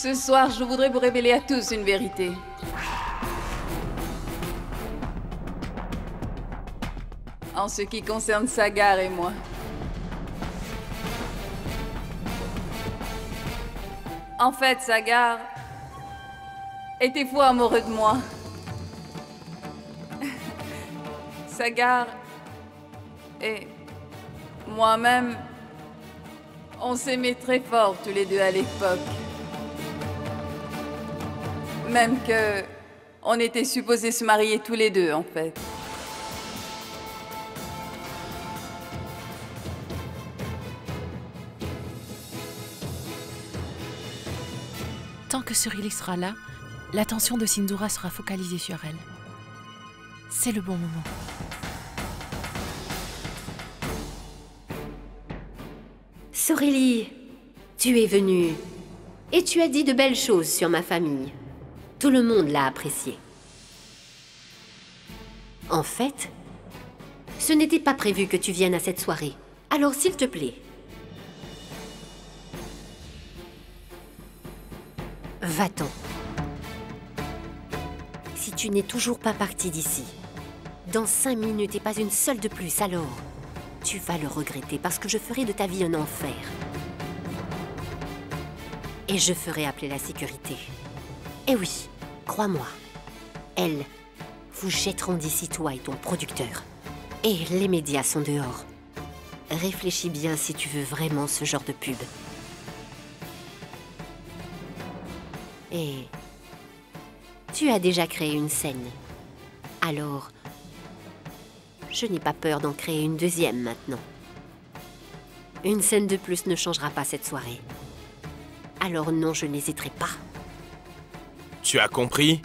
Ce soir, je voudrais vous révéler à tous une vérité. En ce qui concerne Sagar et moi. En fait, Sagar était fou amoureux de moi. Sagar et moi-même, on s'aimait très fort tous les deux à l'époque. Même que on était supposés se marier tous les deux, en fait. Tant que Surili sera là, l'attention de Sindoora sera focalisée sur elle. C'est le bon moment. Surili, tu es venue et tu as dit de belles choses sur ma famille. Tout le monde l'a apprécié. En fait, ce n'était pas prévu que tu viennes à cette soirée. Alors s'il te plaît, va-t'en. Si tu n'es toujours pas parti d'ici, dans 5 minutes et pas une seule de plus, alors tu vas le regretter parce que je ferai de ta vie un enfer. Et je ferai appeler la sécurité. Et oui, crois-moi, elles vous jetteront d'ici, toi et ton producteur. Et les médias sont dehors. Réfléchis bien si tu veux vraiment ce genre de pub. Et tu as déjà créé une scène. Alors, je n'ai pas peur d'en créer une deuxième maintenant. Une scène de plus ne changera pas cette soirée. Alors non, je n'hésiterai pas. Tu as compris?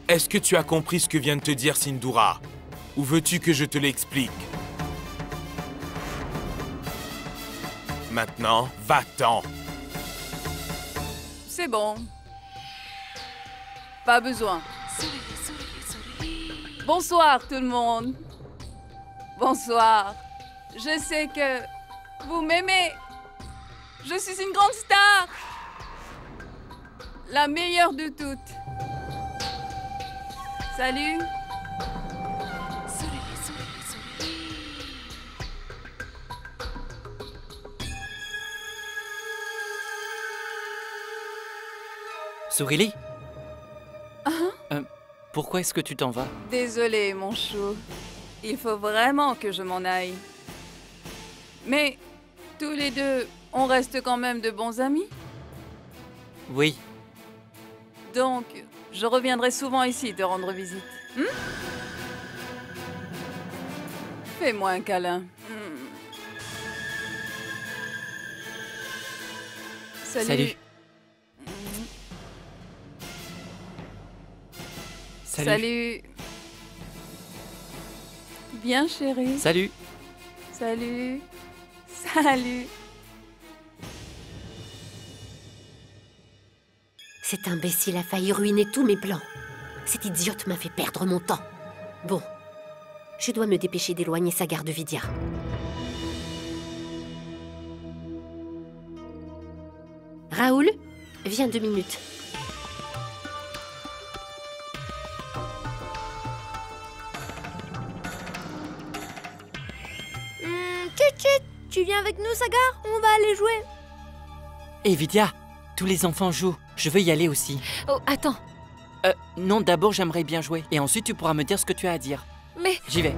Est-ce que tu as compris ce que vient de te dire Sindoora? Ou veux-tu que je te l'explique? Maintenant, va-t'en! C'est bon. Pas besoin. Bonsoir tout le monde. Bonsoir. Je sais que vous m'aimez. Je suis une grande star. La meilleure de toutes. Salut. Surili? Pourquoi est-ce que tu t'en vas? Désolée, mon chou. Il faut vraiment que je m'en aille. Mais tous les deux, on reste quand même de bons amis. Oui. Donc, je reviendrai souvent ici te rendre visite. Fais-moi un câlin. Salut. Salut. Bien, chérie. Salut. Salut. Salut. Cet imbécile a failli ruiner tous mes plans. Cette idiote m'a fait perdre mon temps. Bon, je dois me dépêcher d'éloigner Sagar de Vidya. Raoul, viens 2 minutes. Tu viens avec nous, Sagar? On va aller jouer. Hé, Vidya, tous les enfants jouent. Je veux y aller aussi. Oh, attends. Non, d'abord j'aimerais bien jouer. Et ensuite tu pourras me dire ce que tu as à dire. Mais... J'y vais.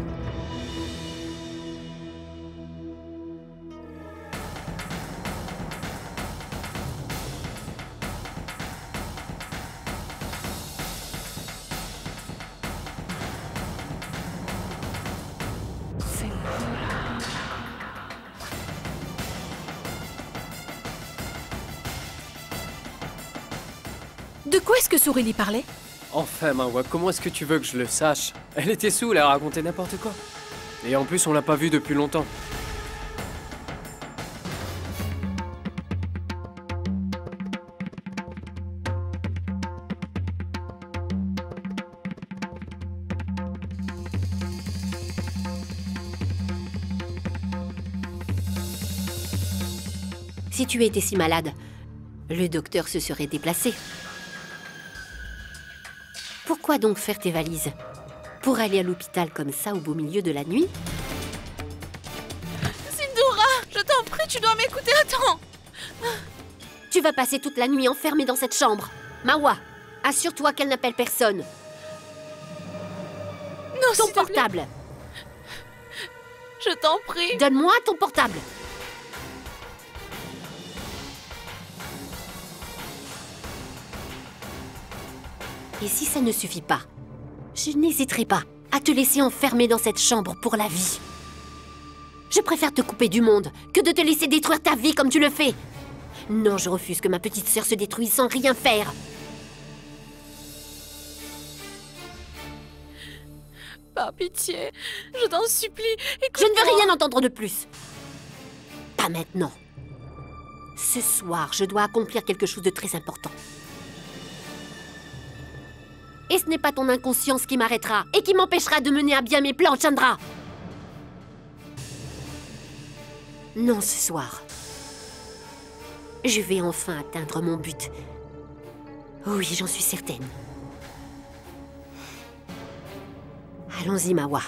De quoi est-ce que Surili parlait? Enfin, Manhwa, comment est-ce que tu veux que je le sache? Elle était saoule, elle a raconté n'importe quoi. Et en plus, on l'a pas vue depuis longtemps. Si tu étais si malade, Le docteur se serait déplacé. Pourquoi donc faire tes valises? Pour aller à l'hôpital comme ça au beau milieu de la nuit? Sindura, je t'en prie, tu dois m'écouter. Attends. Tu vas passer toute la nuit enfermée dans cette chambre. Mawa, assure-toi qu'elle n'appelle personne. Non, Ton s'il te plaît. portable. Je t'en prie. Donne-moi ton portable. Et si ça ne suffit pas, je n'hésiterai pas à te laisser enfermer dans cette chambre pour la vie. Je préfère te couper du monde que de te laisser détruire ta vie comme tu le fais. Non, je refuse que ma petite sœur se détruise sans rien faire. Par pitié, je t'en supplie, Je écoute-moi. ne veux rien entendre de plus. Pas maintenant. Ce soir, je dois accomplir quelque chose de très important. Et ce n'est pas ton inconscience qui m'arrêtera et qui m'empêchera de mener à bien mes plans, Chandra. Non, ce soir. Je vais enfin atteindre mon but. Oui, j'en suis certaine. Allons-y, Mawa.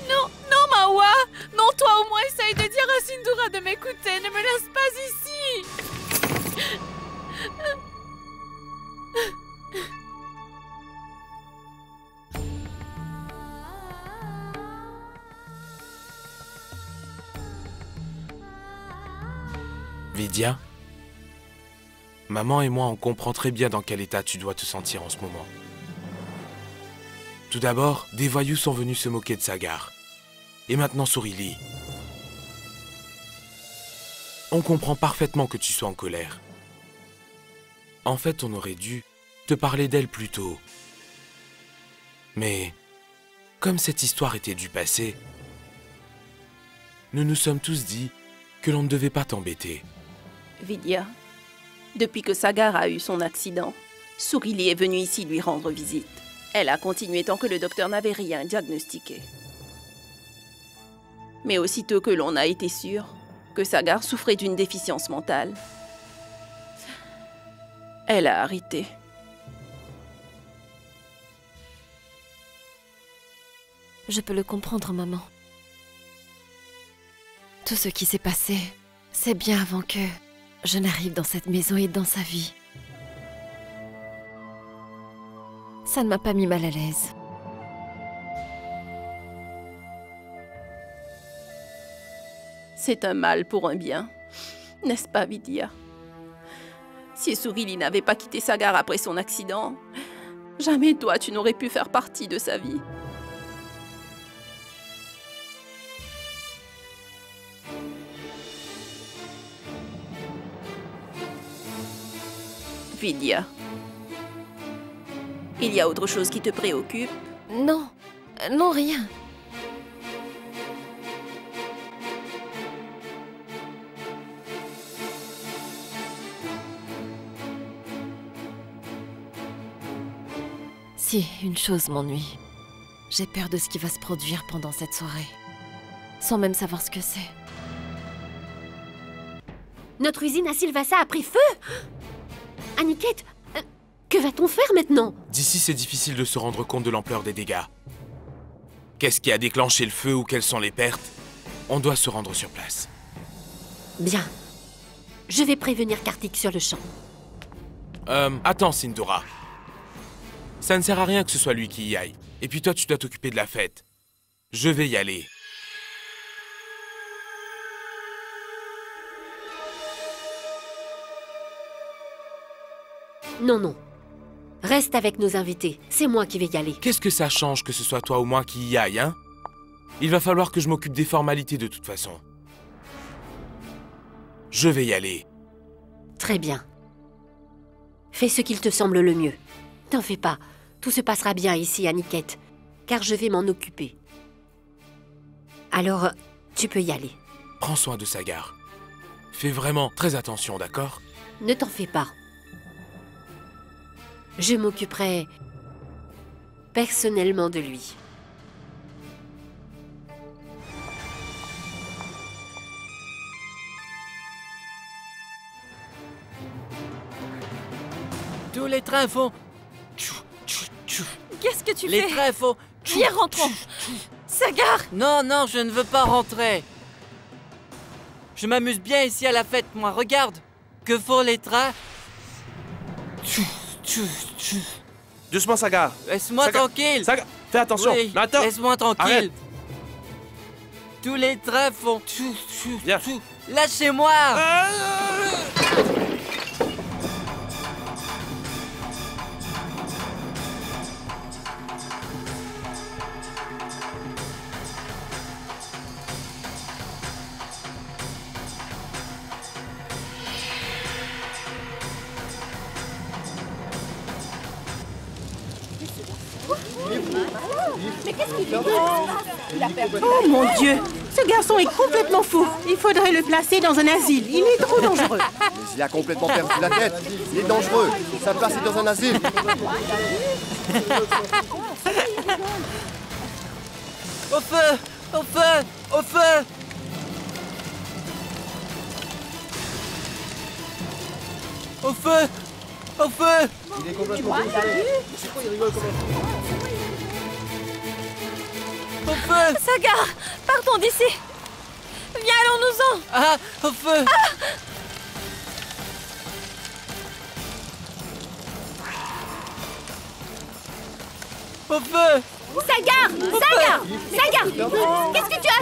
Non, non, Mawa. Non, toi au moins essaye de dire à Sindura de m'écouter. Ne me laisse pas ici. Vidya, maman et moi on comprend très bien dans quel état tu dois te sentir en ce moment. Tout d'abord, des voyous sont venus se moquer de Sagar. Et maintenant Sourili. On comprend parfaitement que tu sois en colère. En fait, on aurait dû te parler d'elle plus tôt. Mais, comme cette histoire était du passé, nous nous sommes tous dit que l'on ne devait pas t'embêter. Vidya, depuis que Sagar a eu son accident, Sourili est venue ici lui rendre visite. Elle a continué tant que le docteur n'avait rien diagnostiqué. Mais aussitôt que l'on a été sûr que Sagar souffrait d'une déficience mentale, elle a arrêté. Je peux le comprendre, maman. Tout ce qui s'est passé, c'est bien avant que je n'arrive dans cette maison et dans sa vie. Ça ne m'a pas mis mal à l'aise. C'est un mal pour un bien, n'est-ce pas, Vidya? Si Sourili n'avait pas quitté Sagar après son accident, jamais toi tu n'aurais pu faire partie de sa vie. Vidya, il y a autre chose qui te préoccupe? Non, non, rien. Si, une chose m'ennuie. J'ai peur de ce qui va se produire pendant cette soirée, sans même savoir ce que c'est. Notre usine à Sylvassa a pris feu! Aniket, que va-t-on faire maintenant? D'ici, c'est difficile de se rendre compte de l'ampleur des dégâts. Qu'est-ce qui a déclenché le feu ou quelles sont les pertes? On doit se rendre sur place. Bien. Je vais prévenir Kartik sur le champ. Attends, Sindura. Ça ne sert à rien que ce soit lui qui y aille. Et puis toi, tu dois t'occuper de la fête. Je vais y aller. Non, non. Reste avec nos invités. C'est moi qui vais y aller. Qu'est-ce que ça change que ce soit toi ou moi qui y aille, hein? Il va falloir que je m'occupe des formalités de toute façon. Je vais y aller. Très bien. Fais ce qu'il te semble le mieux. T'en fais pas. Tout se passera bien ici, Aniket, car je vais m'en occuper. Alors, tu peux y aller. Prends soin de Sagar. Fais vraiment très attention, d'accord? Ne t'en fais pas. Je m'occuperai personnellement de lui. Tous les trains font... Qu'est-ce que tu Les fais? trains font... Viens, rentrons. Sagar! Non, non, je ne veux pas rentrer. Je m'amuse bien ici à la fête, moi. Regarde. Que font les trains? Doucement, Sagar. Laisse-moi Sagar. tranquille. Sagar, fais attention. Oui, Mais attends. laisse-moi tranquille. Arrête. Tous les trains font... Viens. Lâchez-moi. Oh mon Dieu! Ce garçon est complètement fou. Il faudrait le placer dans un asile. Il est trop dangereux. Mais il a complètement perdu la tête. Il est dangereux. Ça place est dans un asile. Au feu! Au feu! Au feu! Au feu! Au feu! Il est complètement fou. C'est quoi, il rigole comme Au feu! Sagar! Partons d'ici! Viens, allons-nous-en! Ah! Au feu! Au feu! Sagar! Sagar! Sagar! Qu'est-ce que tu as?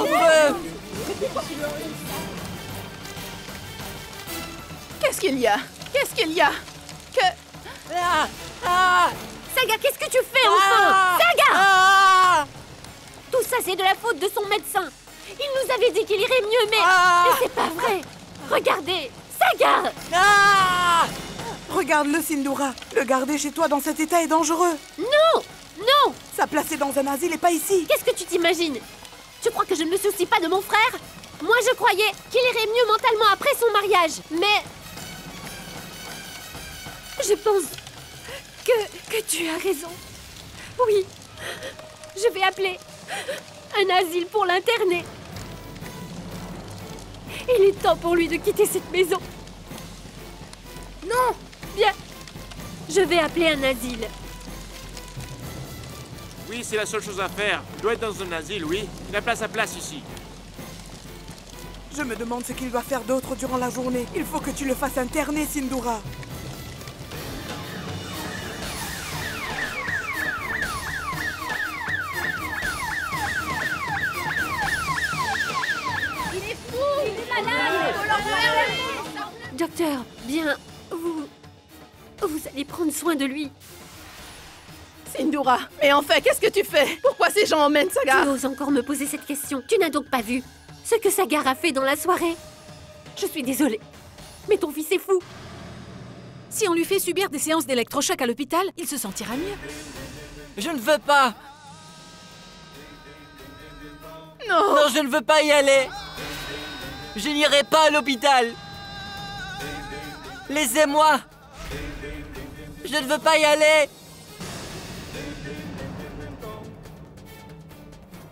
Au feu! Qu'est-ce qu'il y a? Qu'est-ce qu'il y a? Ah! Ah! Sagar, qu'est-ce que tu fais enfin? Sagar! Ah! Tout ça, c'est de la faute de son médecin. Il nous avait dit qu'il irait mieux, mais... Ah! Mais c'est pas vrai. Regardez! Sagar! Ah! Regarde-le, Sindura. Le garder chez toi dans cet état est dangereux. Non! Non! Sa place est dans un asile et pas ici. Qu'est-ce que tu t'imagines? Tu crois que je ne me soucie pas de mon frère? Moi, je croyais qu'il irait mieux mentalement après son mariage. Mais... je pense que tu as raison. Oui. Je vais appeler un asile pour l'interner. Il est temps pour lui de quitter cette maison. Non! Bien. Je vais appeler un asile. Oui, c'est la seule chose à faire. Il doit être dans un asile, oui. Il n'a pas sa place ici. Je me demande ce qu'il doit faire d'autre durant la journée. Il faut que tu le fasses interner, Sindura. Il est fou! Il est malade! Docteur, bien, vous allez prendre soin de lui. Sindura, mais enfin, qu'est-ce que tu fais? Pourquoi ces gens emmènent Sagar? Tu oses encore me poser cette question. Tu n'as donc pas vu ce que Sagar a fait dans la soirée? Je suis désolée, mais ton fils est fou. Si on lui fait subir des séances d'électrochoc à l'hôpital, il se sentira mieux. Je ne veux pas! Non! Non, je ne veux pas y aller! Je n'irai pas à l'hôpital! Laissez-moi! Je ne veux pas y aller!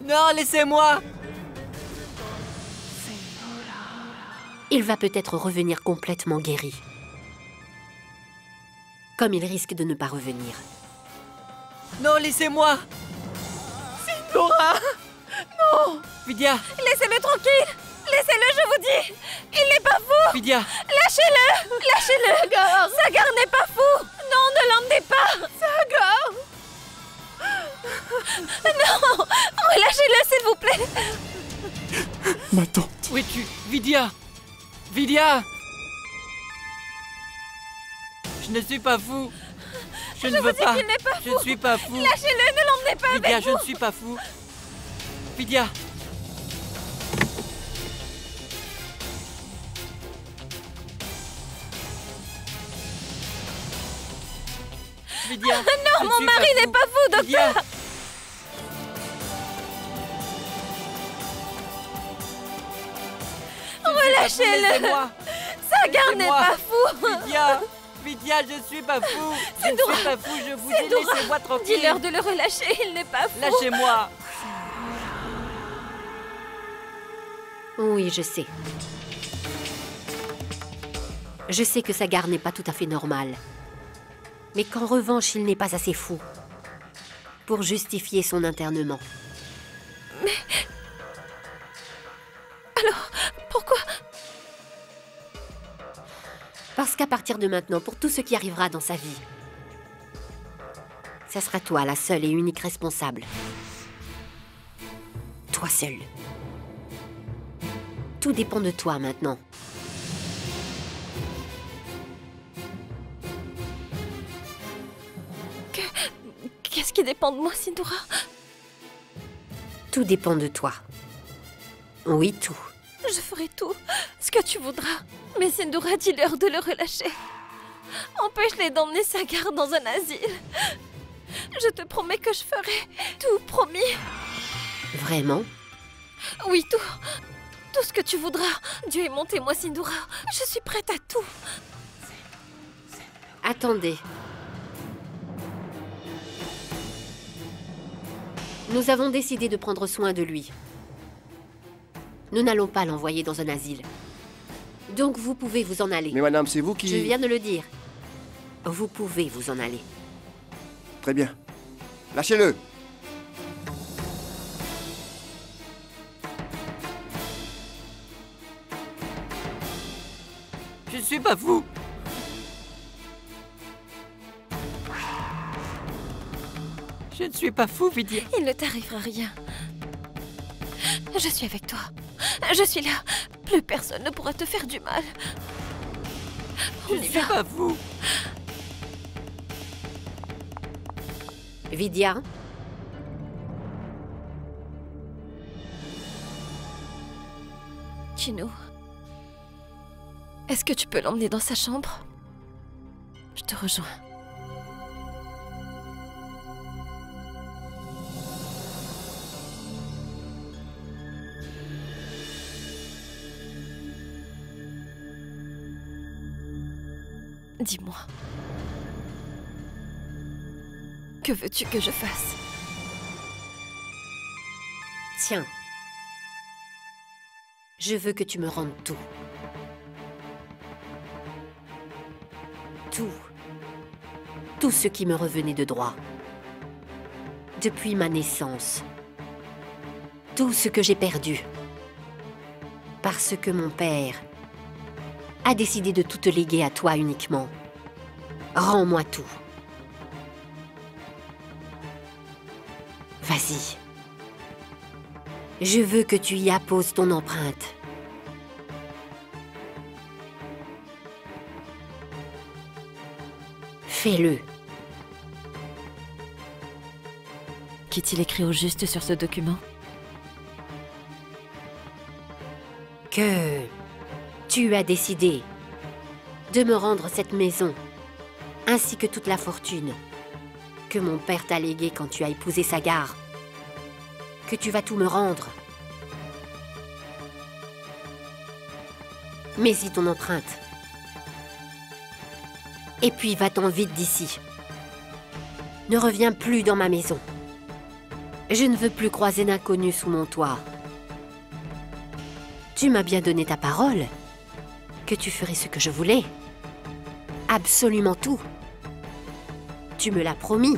Non, laissez-moi! Il va peut-être revenir complètement guéri. Comme il risque de ne pas revenir. Non, laissez-moi! Sindura! Non! Vidya! Laissez-le tranquille! Laissez-le, je vous dis! Il n'est pas fou! Vidya! Lâchez-le! Lâchez-le! Sagar! Sagar n'est pas fou! Non, ne l'emmenez pas! Sagar! Non! Relâchez-le, s'il vous plaît! Ma tante. Où es-tu? Vidya! Vidya! Je ne suis pas fou! Je ne veux vous dis pas! qu'il n'est pas Je fou. ne suis pas fou! Lâchez-le, ne l'emmenez pas Vidya, avec je vous! ne suis pas fou! Vidya! Vidya! Non, je mon suis mari fou. n'est pas fou, Vidya! docteur! Relâchez-le! Laissez-moi! Sagar n'est Laissez-moi. pas fou! Vidya! Vidya, je suis pas fou! Je ne Sindura. suis pas fou, je vous dis, Sindura. laissez-moi tranquille! Dis-leur de le relâcher, il n'est pas fou! Lâchez-moi! Oui, je sais. Je sais que Sagar n'est pas tout à fait normal. mais qu'en revanche, il n'est pas assez fou pour justifier son internement. Mais... alors, pourquoi? Parce qu'à partir de maintenant, pour tout ce qui arrivera dans sa vie, ça sera toi la seule et unique responsable. Toi seule. Tout dépend de toi maintenant. Qu'est-ce qui dépend de moi, Sindhura? Tout dépend de toi. Oui, tout. Je ferai tout ce que tu voudras. Mais Sindhura, dis-leur de le relâcher. Empêche-les d'emmener Sagar dans un asile. Je te promets que je ferai tout, promis. Vraiment? Oui, tout. Tout ce que tu voudras. Dieu est mon témoin, Sindhura. Je suis prête à tout. Attendez. Nous avons décidé de prendre soin de lui. Nous n'allons pas l'envoyer dans un asile. Donc vous pouvez vous en aller. Mais madame, c'est vous qui... Je viens de le dire. Vous pouvez vous en aller. Très bien. Lâchez-le. Je ne suis pas fou. Je ne suis pas fou, Vidya. Il ne t'arrivera rien. Je suis avec toi. Je suis là. Plus personne ne pourra te faire du mal. Je ne suis pas fou. Vidya? Chino, est-ce que tu peux l'emmener dans sa chambre? Je te rejoins. Dis-moi. Que veux-tu que je fasse? Tiens. Je veux que tu me rendes tout. Tout. Tout ce qui me revenait de droit. Depuis ma naissance. Tout ce que j'ai perdu. Parce que mon père a décidé de tout te léguer à toi uniquement. Rends-moi tout. Vas-y. Je veux que tu y apposes ton empreinte. Fais-le. Qu'est-il écrit au juste sur ce document? Que tu as décidé de me rendre cette maison, ainsi que toute la fortune que mon père t'a léguée quand tu as épousé Sagar. Que tu vas tout me rendre. Mets-y ton empreinte. Et puis va-t'en vite d'ici. Ne reviens plus dans ma maison. Je ne veux plus croiser d'inconnus sous mon toit. Tu m'as bien donné ta parole que tu ferais ce que je voulais. Absolument tout. Tu me l'as promis.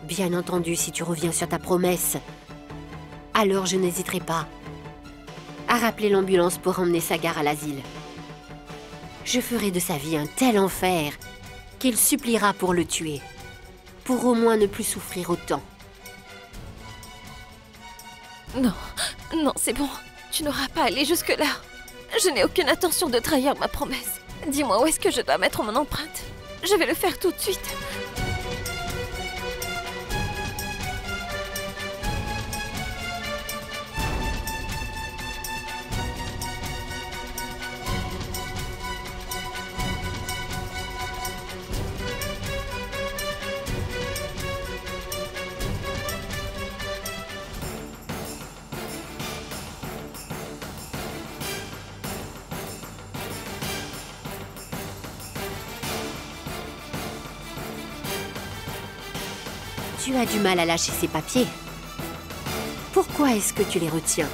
Bien entendu, si tu reviens sur ta promesse, alors je n'hésiterai pas à rappeler l'ambulance pour emmener Sagar à l'asile. Je ferai de sa vie un tel enfer qu'il suppliera pour le tuer, pour au moins ne plus souffrir autant. Non, non, c'est bon. Tu n'auras pas à aller jusque-là. Je n'ai aucune intention de trahir ma promesse. Dis-moi où est-ce que je dois mettre mon empreinte. Je vais le faire tout de suite. Tu as du mal à lâcher ces papiers. Pourquoi est-ce que tu les retiens?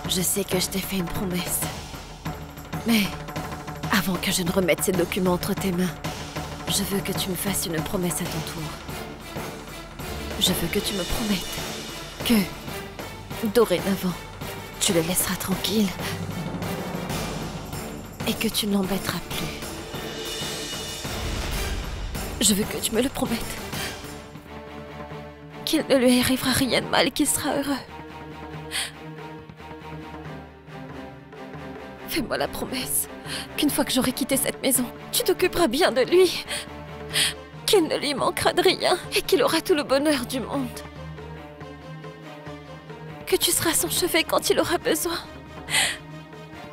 Je sais que je t'ai fait une promesse. Mais avant que je ne remette ces documents entre tes mains, Je veux que tu me fasses une promesse à ton tour. Je veux que tu me promettes que, dorénavant, tu le laisseras tranquille et que tu ne l'embêteras plus. Je veux que tu me le promettes. Qu'il ne lui arrivera rien de mal, qu'il sera heureux. Fais-moi la promesse qu'une fois que j'aurai quitté cette maison, tu t'occuperas bien de lui. Qu'il ne lui manquera de rien et qu'il aura tout le bonheur du monde. Que tu seras son chevet quand il aura besoin.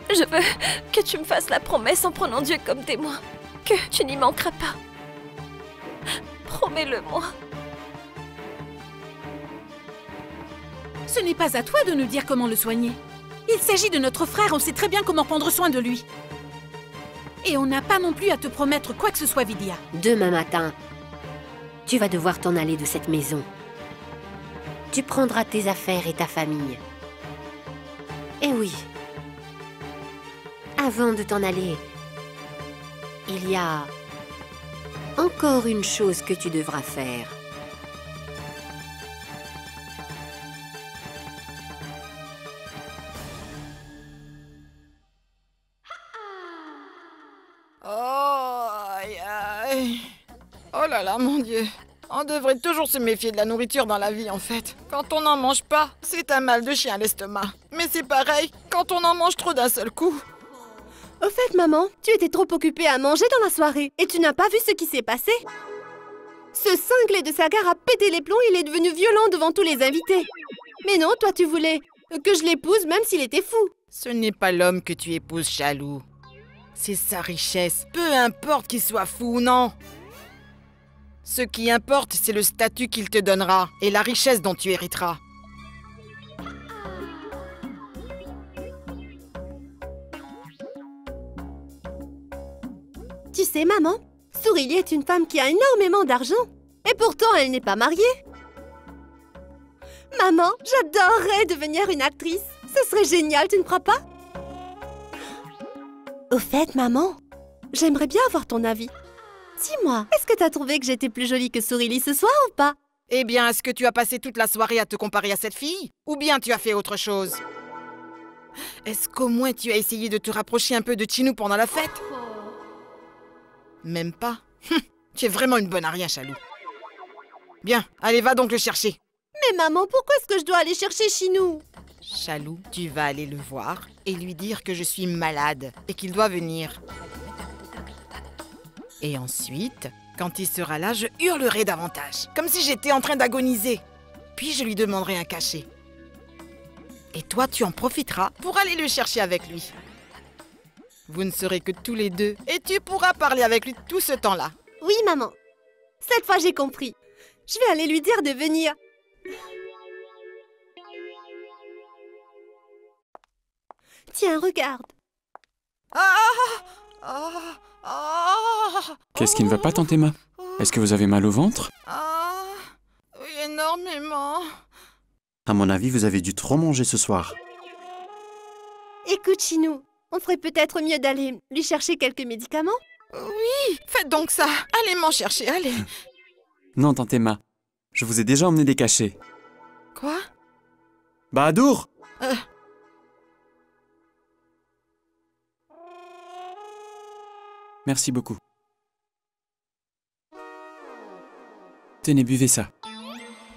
Je veux que tu me fasses la promesse en prenant Dieu comme témoin. Que tu n'y manqueras pas. Promets-le-moi. Ce n'est pas à toi de nous dire comment le soigner. Il s'agit de notre frère, on sait très bien comment prendre soin de lui. Et on n'a pas non plus à te promettre quoi que ce soit, Vidya. Demain matin, tu vas devoir t'en aller de cette maison. Tu prendras tes affaires et ta famille. Et oui, avant de t'en aller, il y a encore une chose que tu devras faire. Oh, aïe, aïe. Oh là là, mon Dieu. On devrait toujours se méfier de la nourriture dans la vie, en fait. Quand on n'en mange pas, c'est un mal de chien à l'estomac. Mais c'est pareil quand on en mange trop d'un seul coup. Au fait, maman, tu étais trop occupée à manger dans la soirée et tu n'as pas vu ce qui s'est passé. Ce cinglé de Sagar a pété les plombs, il est devenu violent devant tous les invités. Mais non, toi tu voulais que je l'épouse même s'il était fou. Ce n'est pas l'homme que tu épouses, Chalou. C'est sa richesse, peu importe qu'il soit fou ou non. Ce qui importe, c'est le statut qu'il te donnera et la richesse dont tu hériteras. Tu sais, maman, Sourili est une femme qui a énormément d'argent. Et pourtant, elle n'est pas mariée. Maman, j'adorerais devenir une actrice. Ce serait génial, tu ne crois pas? Au fait, maman, j'aimerais bien avoir ton avis. Dis-moi, est-ce que t'as trouvé que j'étais plus jolie que Sourili ce soir ou pas? Eh bien, est-ce que tu as passé toute la soirée à te comparer à cette fille? Ou bien tu as fait autre chose? Est-ce qu'au moins tu as essayé de te rapprocher un peu de Chinou pendant la fête? Même pas. Tu es vraiment une bonne à rien, Chalou. Bien, allez, va donc le chercher. Mais maman, pourquoi est-ce que je dois aller chercher Chinou? Chalou, tu vas aller le voir et lui dire que je suis malade et qu'il doit venir. Et ensuite, quand il sera là, je hurlerai davantage, comme si j'étais en train d'agoniser. Puis je lui demanderai un cachet. Et toi, tu en profiteras pour aller le chercher avec lui. Vous ne serez que tous les deux et tu pourras parler avec lui tout ce temps-là. Oui, maman. Cette fois, j'ai compris. Je vais aller lui dire de venir. Tiens, regarde. Qu'est-ce qui ne va pas, tante Emma? Est-ce que vous avez mal au ventre? Oui, énormément. À mon avis, vous avez dû trop manger ce soir. Écoute, Chinou, on ferait peut-être mieux d'aller lui chercher quelques médicaments? Oui, faites donc ça. Allez m'en chercher, allez. Non, tante Emma. Je vous ai déjà emmené des cachets. Quoi? Bahadour! Merci beaucoup. Tenez, buvez ça.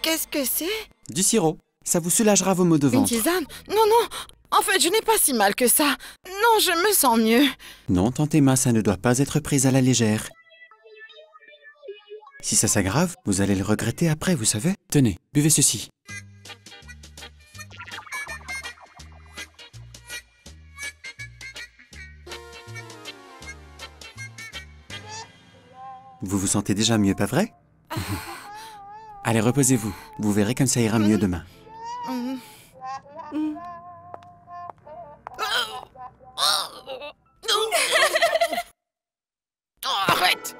Qu'est-ce que c'est? Du sirop. Ça vous soulagera vos maux de Une ventre. tisane? Non, non. En fait, je n'ai pas si mal que ça. Non, je me sens mieux. Non, tante Emma, ça ne doit pas être pris à la légère. Si ça s'aggrave, vous allez le regretter après, vous savez. Tenez, buvez ceci. Vous vous sentez déjà mieux, pas vrai? Allez, reposez-vous. Vous verrez comme ça ira mieux demain. Arrête!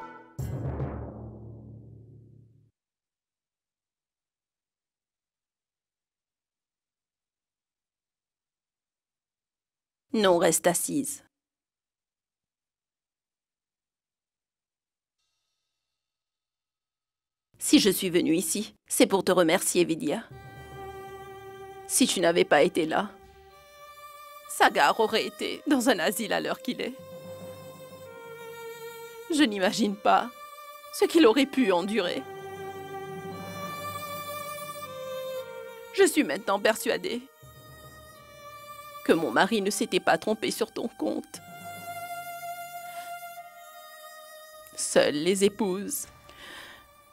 Non, reste assise. Si je suis venue ici, c'est pour te remercier, Vidya. Si tu n'avais pas été là, Sagar aurait été dans un asile à l'heure qu'il est. Je n'imagine pas ce qu'il aurait pu endurer. Je suis maintenant persuadée que mon mari ne s'était pas trompé sur ton compte. Seules les épouses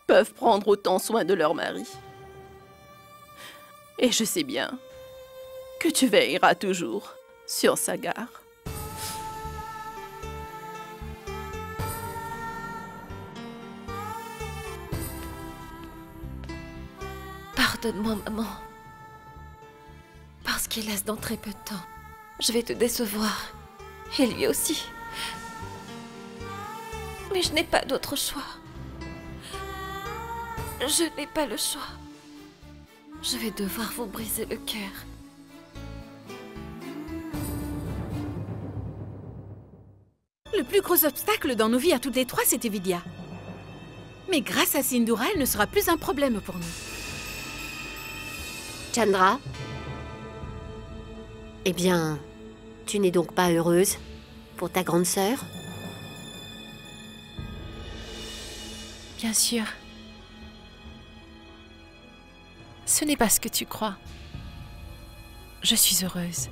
peuvent prendre autant soin de leur mari. Et je sais bien que tu veilleras toujours sur Sagar. Pardonne-moi, maman. Parce qu'hélas, dans très peu de temps, je vais te décevoir. Et lui aussi. Mais je n'ai pas d'autre choix. Je n'ai pas le choix. Je vais devoir vous briser le cœur. Le plus gros obstacle dans nos vies à toutes les trois, c'était Vidya. Mais grâce à Sindhura, elle ne sera plus un problème pour nous. Chandra? Eh bien, tu n'es donc pas heureuse pour ta grande sœur? Bien sûr. Ce n'est pas ce que tu crois. Je suis heureuse.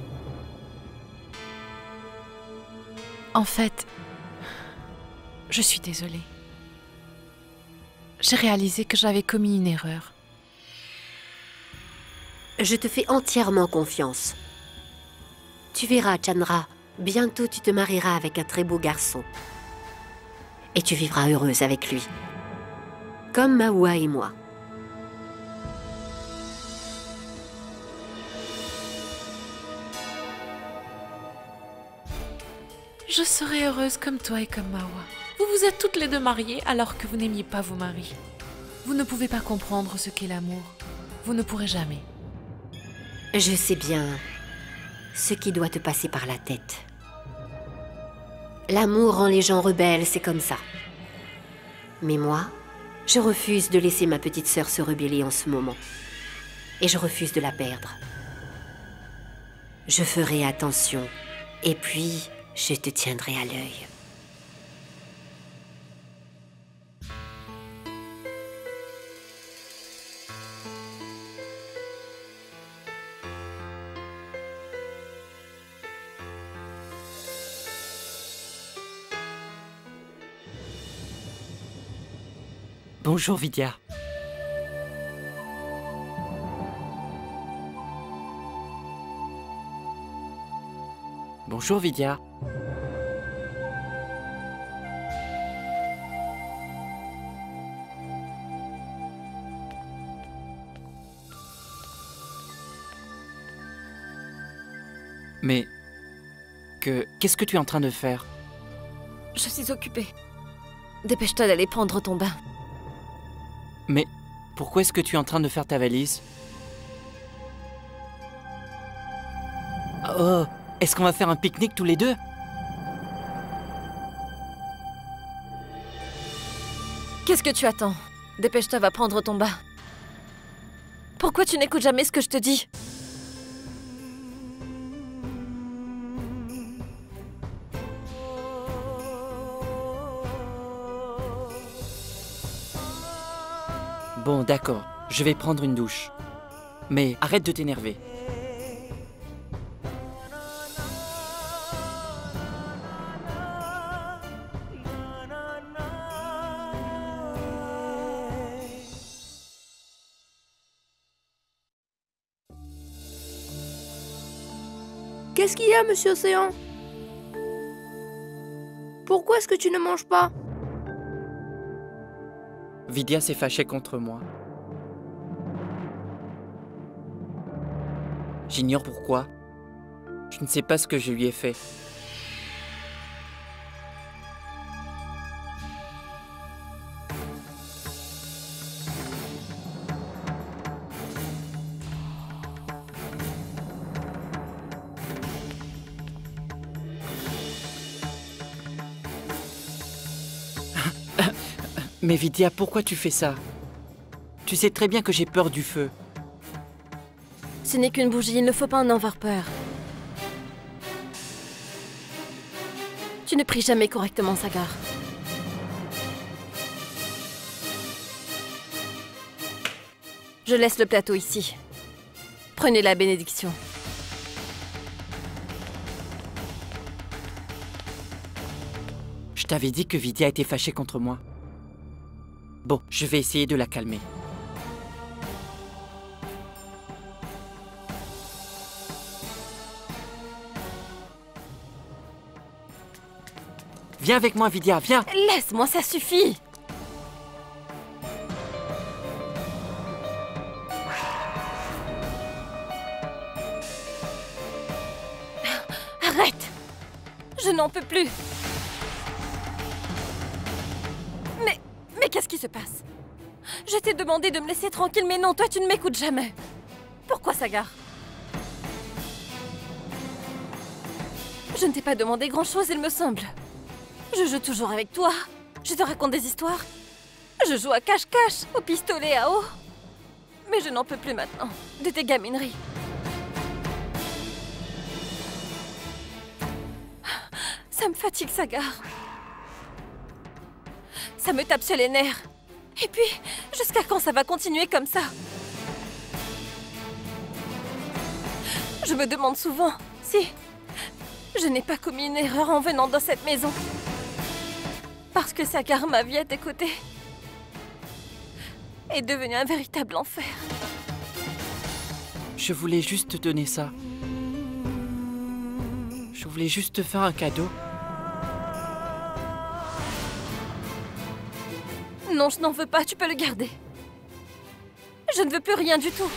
En fait, je suis désolée. J'ai réalisé que j'avais commis une erreur. Je te fais entièrement confiance. Tu verras, Chandra, bientôt tu te marieras avec un très beau garçon. Et tu vivras heureuse avec lui. Comme Mahua et moi. Je serai heureuse comme toi et comme Mahua. Vous vous êtes toutes les deux mariées alors que vous n'aimiez pas vos maris. Vous ne pouvez pas comprendre ce qu'est l'amour. Vous ne pourrez jamais. Je sais bien ce qui doit te passer par la tête. L'amour rend les gens rebelles, c'est comme ça. Mais moi, je refuse de laisser ma petite sœur se rebeller en ce moment. Et je refuse de la perdre. Je ferai attention. Et puis, je te tiendrai à l'œil. Bonjour Vidya. Bonjour Vidya. Mais... Qu'est-ce que tu es en train de faire? Je suis occupée. Dépêche-toi d'aller prendre ton bain. Mais pourquoi est-ce que tu es en train de faire ta valise? Oh, est-ce qu'on va faire un pique-nique tous les deux? Qu'est-ce que tu attends? Dépêche-toi, va prendre ton bain. Pourquoi tu n'écoutes jamais ce que je te dis? Bon, d'accord, je vais prendre une douche. Mais arrête de t'énerver. Qu'est-ce qu'il y a, monsieur Océan? Pourquoi est-ce que tu ne manges pas? Vidya s'est fâchée contre moi. J'ignore pourquoi. Je ne sais pas ce que je lui ai fait. Mais Vidya, pourquoi tu fais ça? Tu sais très bien que j'ai peur du feu. Ce n'est qu'une bougie, il ne faut pas en avoir peur. Tu ne pries jamais correctement, Sagar. Je laisse le plateau ici. Prenez la bénédiction. Je t'avais dit que Vidya était fâchée contre moi. Bon, je vais essayer de la calmer. Viens avec moi, Vidya, viens! Laisse-moi, ça suffit! Arrête! Je n'en peux plus! Mais qu'est-ce qui se passe? Je t'ai demandé de me laisser tranquille, mais non, toi tu ne m'écoutes jamais. Pourquoi, Sagar? Je ne t'ai pas demandé grand-chose, il me semble. Je joue toujours avec toi. Je te raconte des histoires. Je joue à cache-cache, au pistolet à eau. Mais je n'en peux plus maintenant, de tes gamineries. Ça me fatigue, Sagar. Ça me tape sur les nerfs. Et puis, jusqu'à quand ça va continuer comme ça? Je me demande souvent si je n'ai pas commis une erreur en venant dans cette maison. Parce que Sagar, ma vie à tes côtés, est devenu un véritable enfer. Je voulais juste te donner ça. Je voulais juste te faire un cadeau. Non, je n'en veux pas, tu peux le garder. Je ne veux plus rien du tout.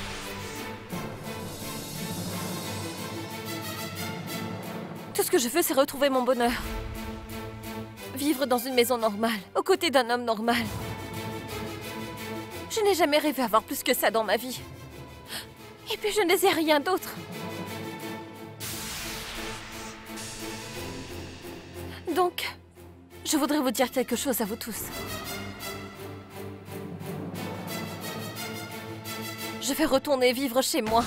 Tout ce que je veux, c'est retrouver mon bonheur. Vivre dans une maison normale, aux côtés d'un homme normal. Je n'ai jamais rêvé avoir plus que ça dans ma vie. Et puis je ne désire rien d'autre. Donc, je voudrais vous dire quelque chose à vous tous. Je vais retourner vivre chez moi.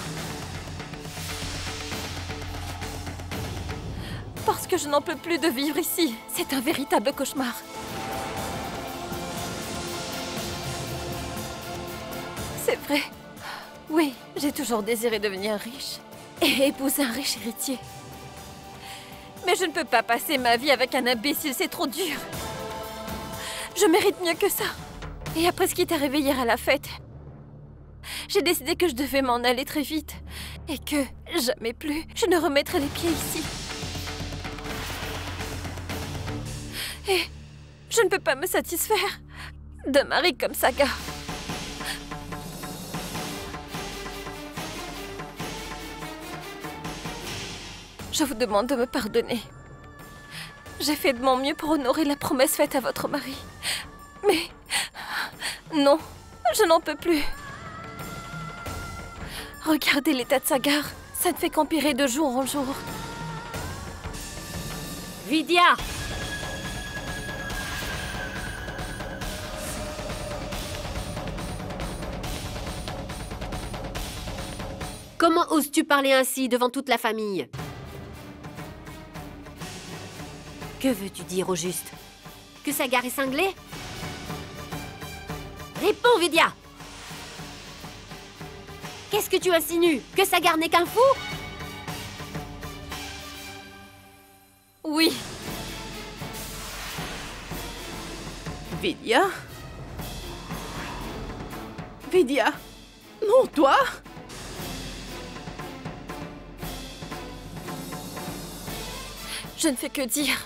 Parce que je n'en peux plus de vivre ici. C'est un véritable cauchemar. C'est vrai. Oui, j'ai toujours désiré devenir riche et épouser un riche héritier. Mais je ne peux pas passer ma vie avec un imbécile, c'est trop dur. Je mérite mieux que ça. Et après ce qui t'est arrivé hier à la fête, j'ai décidé que je devais m'en aller très vite. Et que, jamais plus, je ne remettrai les pieds ici. Et je ne peux pas me satisfaire d'un mari comme Sagar. Je vous demande de me pardonner. J'ai fait de mon mieux pour honorer la promesse faite à votre mari. Mais non, je n'en peux plus. Regardez l'état de Sagar. Ça ne fait qu'empirer de jour en jour. Vidya! Comment oses-tu parler ainsi devant toute la famille? Que veux-tu dire au juste? Que Sagar est cinglé? Réponds, Vidya! Qu'est-ce que tu insinues? Que Sagar n'est qu'un fou? Oui. Vidya? Vidya? Non, toi? Je ne fais que dire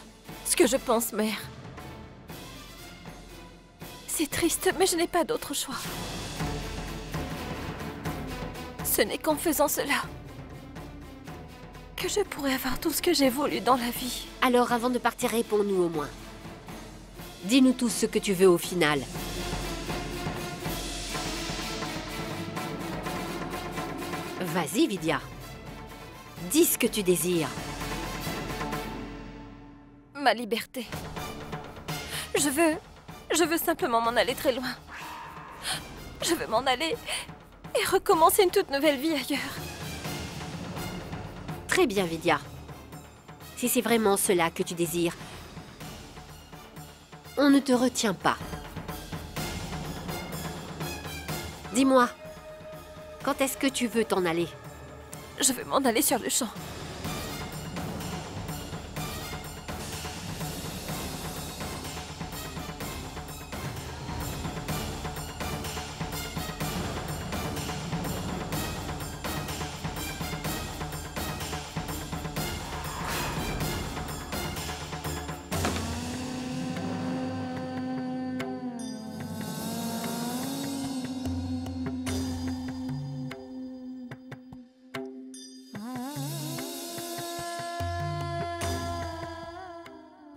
ce que je pense, mère. C'est triste, mais je n'ai pas d'autre choix. Ce n'est qu'en faisant cela que je pourrais avoir tout ce que j'ai voulu dans la vie. Alors, avant de partir, réponds-nous au moins. Dis-nous tous ce que tu veux au final. Vas-y, Vidya. Dis ce que tu désires. Ma liberté. Je veux simplement m'en aller très loin. Je veux m'en aller et recommencer une toute nouvelle vie ailleurs. Très bien, Vidya. Si c'est vraiment cela que tu désires, on ne te retient pas. Dis-moi, quand est-ce que tu veux t'en aller? Je veux m'en aller sur le champ.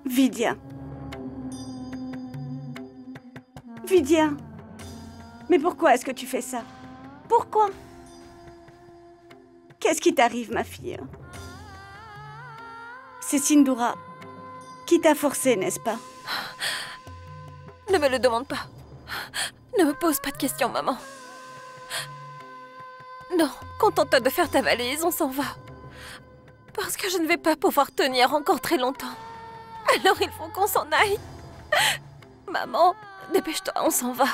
Vidya. Vidya. Mais pourquoi est-ce que tu fais ça? Pourquoi? Qu'est-ce qui t'arrive, ma fille? C'est Sindoura qui t'a forcé, n'est-ce pas? Ne me le demande pas. Ne me pose pas de questions, maman. Non, contente-toi de faire ta valise, on s'en va. Parce que je ne vais pas pouvoir tenir encore très longtemps. Alors il faut qu'on s'en aille. Maman, dépêche-toi, on s'en va.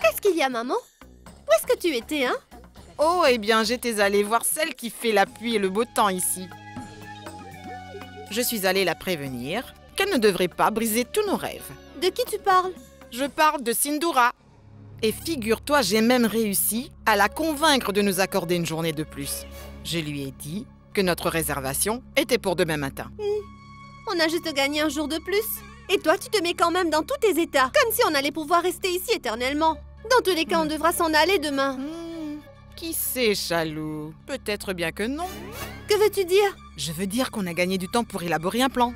Qu'est-ce qu'il y a, maman? Où est-ce que tu étais, hein? Oh, eh bien, j'étais allée voir celle qui fait la pluie et le beau temps ici. Je suis allée la prévenir qu'elle ne devrait pas briser tous nos rêves. De qui tu parles? Je parle de Sindoura. Et figure-toi, j'ai même réussi à la convaincre de nous accorder une journée de plus. Je lui ai dit que notre réservation était pour demain matin. On a juste gagné un jour de plus. Et toi, tu te mets quand même dans tous tes états. Comme si on allait pouvoir rester ici éternellement. Dans tous les cas, on devra s'en aller demain. Qui sait, Chalou? Peut-être bien que non. Que veux-tu dire? Je veux dire qu'on a gagné du temps pour élaborer un plan.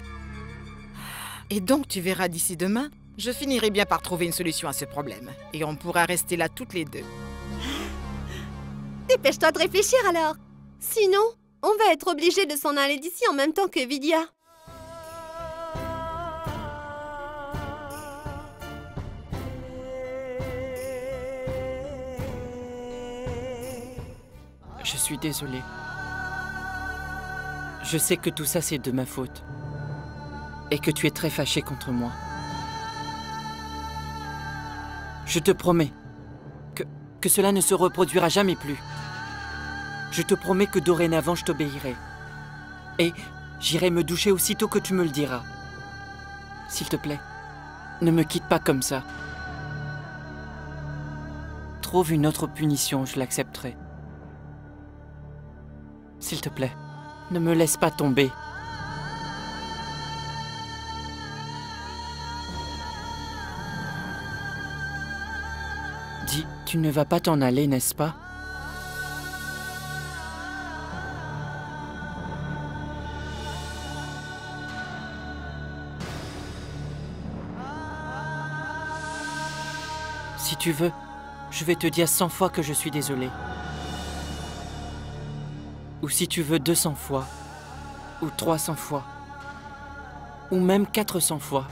Et donc, tu verras d'ici demain, je finirai bien par trouver une solution à ce problème. Et on pourra rester là toutes les deux. Dépêche-toi de réfléchir alors. Sinon, on va être obligé de s'en aller d'ici en même temps que Vidya. Je suis désolé. Je sais que tout ça, c'est de ma faute. Et que tu es très fâché contre moi. Je te promets que cela ne se reproduira jamais plus. Je te promets que dorénavant, je t'obéirai. Et j'irai me doucher aussitôt que tu me le diras. S'il te plaît, ne me quitte pas comme ça. Trouve une autre punition, je l'accepterai. S'il te plaît, ne me laisse pas tomber. Dis, tu ne vas pas t'en aller, n'est-ce pas? Si tu veux, je vais te dire 100 fois que je suis désolé. Ou si tu veux 200 fois, ou 300 fois, ou même 400 fois.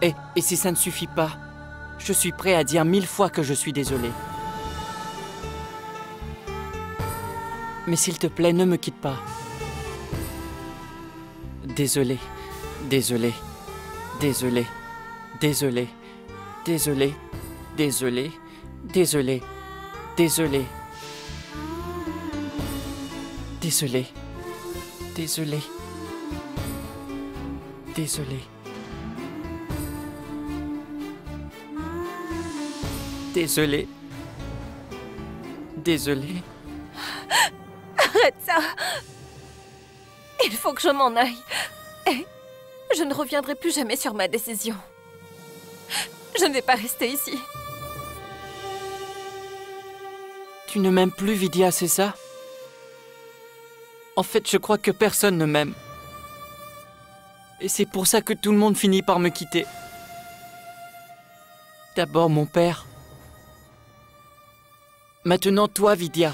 Et si ça ne suffit pas, je suis prêt à dire 1000 fois que je suis désolé. Mais s'il te plaît, ne me quitte pas. Désolé, désolé, désolé, désolé, désolé, désolé, désolé, désolé. Désolé. Désolé. Désolé. Désolé. Désolé. Arrête ça! Il faut que je m'en aille. Et je ne reviendrai plus jamais sur ma décision. Je ne vais pas rester ici. Tu ne m'aimes plus, Vidya, c'est ça? En fait, je crois que personne ne m'aime. Et c'est pour ça que tout le monde finit par me quitter. D'abord mon père. Maintenant toi, Vidya.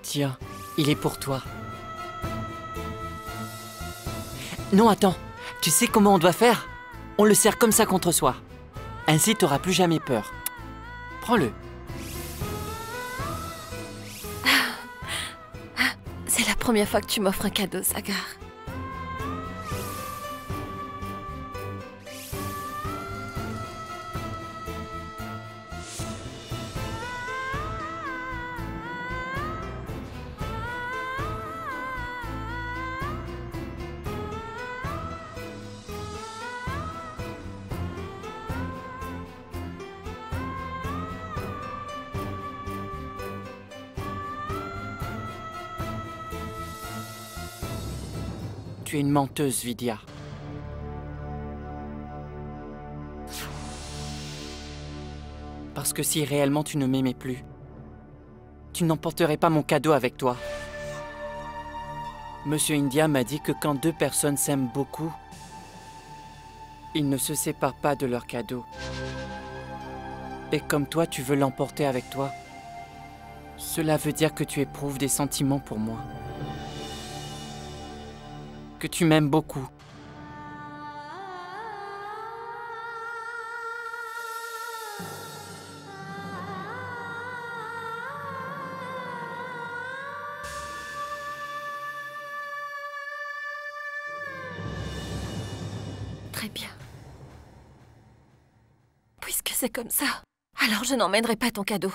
Tiens, il est pour toi. Non, attends. Tu sais comment on doit faire? On le serre comme ça contre soi. Ainsi, t'auras plus jamais peur. Prends-le. C'est la première fois que tu m'offres un cadeau, Sagar. Tu es une menteuse, Vidya. Parce que si réellement tu ne m'aimais plus, tu n'emporterais pas mon cadeau avec toi. Monsieur India m'a dit que quand deux personnes s'aiment beaucoup, ils ne se séparent pas de leur cadeau. Et comme toi, tu veux l'emporter avec toi, cela veut dire que tu éprouves des sentiments pour moi. Que tu m'aimes beaucoup. Très bien. Puisque c'est comme ça, alors je n'emmènerai pas ton cadeau.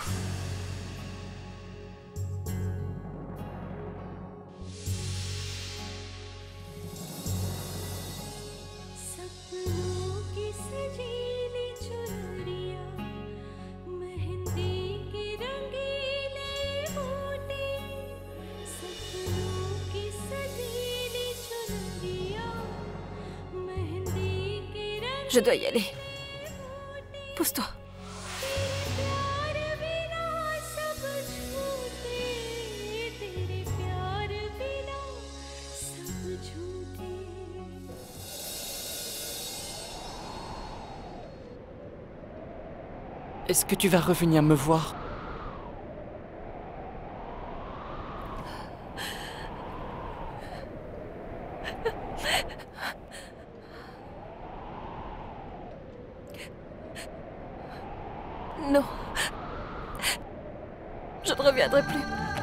Je dois y aller. Pousse-toi. Est-ce que tu vas revenir me voir? Non. Je ne reviendrai plus.